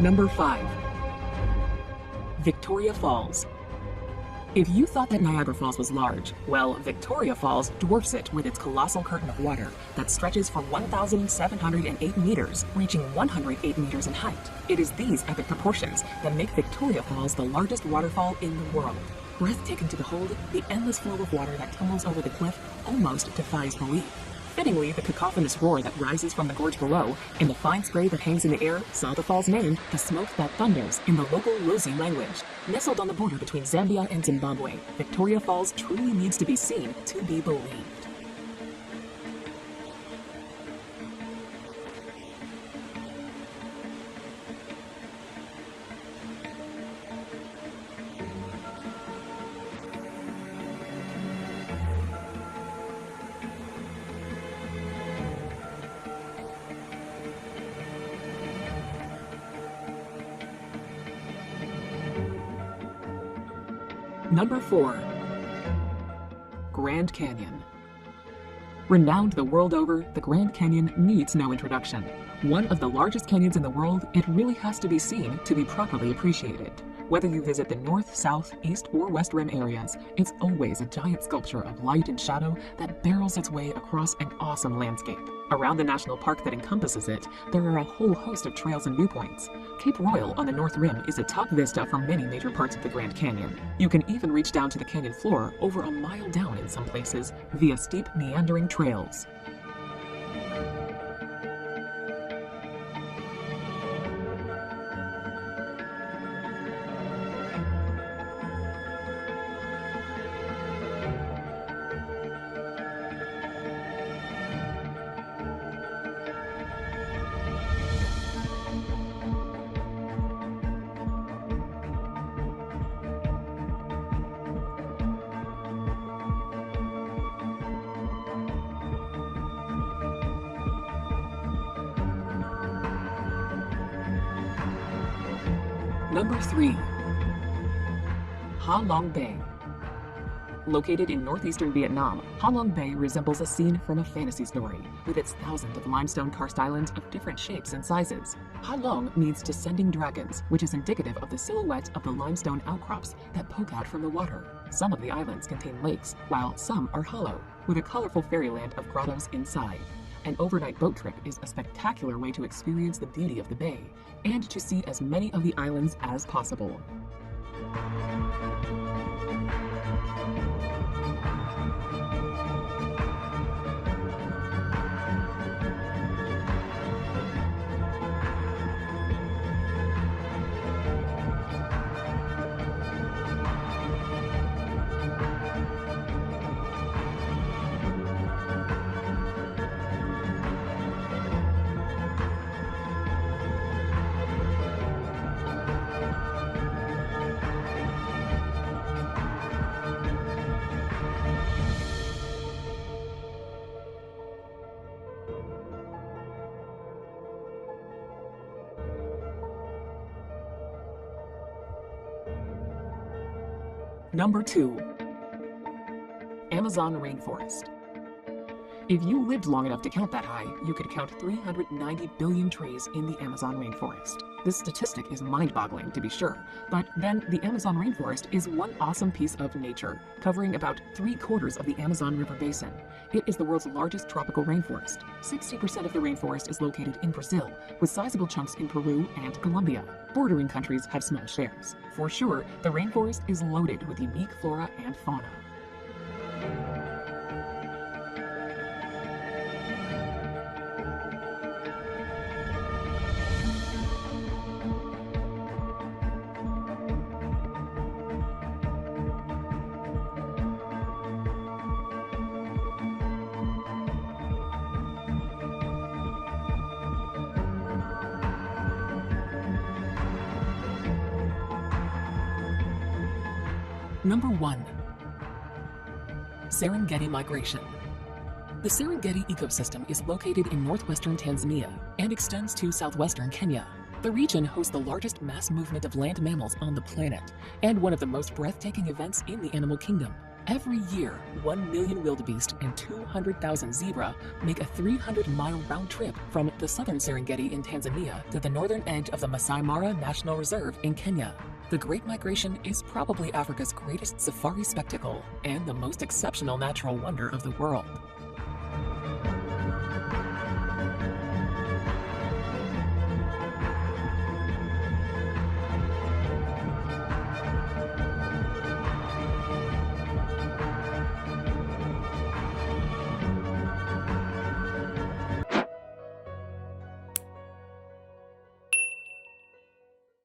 Number 5. Victoria Falls. If you thought that Niagara Falls was large, well, Victoria Falls dwarfs it with its colossal curtain of water that stretches for 1,708 meters, reaching 108 meters in height. It is these epic proportions that make Victoria Falls the largest waterfall in the world. Breathtaking to behold, the endless flow of water that tumbles over the cliff almost defies belief. Fittingly, the cacophonous roar that rises from the gorge below and the fine spray that hangs in the air saw the fall's named the smoke that thunders in the local Rosi language. Nestled on the border between Zambia and Zimbabwe, Victoria Falls truly needs to be seen to be believed. Number 4. Grand Canyon. Renowned the world over, the Grand Canyon needs no introduction. One of the largest canyons in the world, it really has to be seen to be properly appreciated. Whether you visit the north, south, east, or west rim areas, it's always a giant sculpture of light and shadow that barrels its way across an awesome landscape. Around the national park that encompasses it, there are a whole host of trails and viewpoints. Cape Royal on the north rim is a top vista from many major parts of the Grand Canyon. You can even reach down to the canyon floor over a mile down in some places via steep, meandering trails. Number 3. Ha Long Bay. Located in northeastern Vietnam, Ha Long Bay resembles a scene from a fantasy story, with its thousands of limestone karst islands of different shapes and sizes. Ha Long means descending dragons, which is indicative of the silhouette of the limestone outcrops that poke out from the water. Some of the islands contain lakes, while some are hollow, with a colorful fairyland of grottos inside. An overnight boat trip is a spectacular way to experience the beauty of the bay, and to see as many of the islands as possible. Number 2. Amazon rainforest. If you lived long enough to count that high, you could count 390 billion trees in the Amazon rainforest. This statistic is mind-boggling, to be sure, but then the Amazon rainforest is one awesome piece of nature, covering about 3/4 of the Amazon River basin. It is the world's largest tropical rainforest. 60% of the rainforest is located in Brazil, with sizable chunks in Peru and Colombia. Bordering countries have small shares. For sure, the rainforest is loaded with unique flora and fauna. Number 1. Serengeti migration. The Serengeti ecosystem is located in northwestern Tanzania and extends to southwestern Kenya. The region hosts the largest mass movement of land mammals on the planet and one of the most breathtaking events in the animal kingdom. Every year, 1 million wildebeest and 200,000 zebra make a 300-mile round trip from the southern Serengeti in Tanzania to the northern edge of the Masai Mara National Reserve in Kenya. The Great Migration is probably Africa's greatest safari spectacle and the most exceptional natural wonder of the world.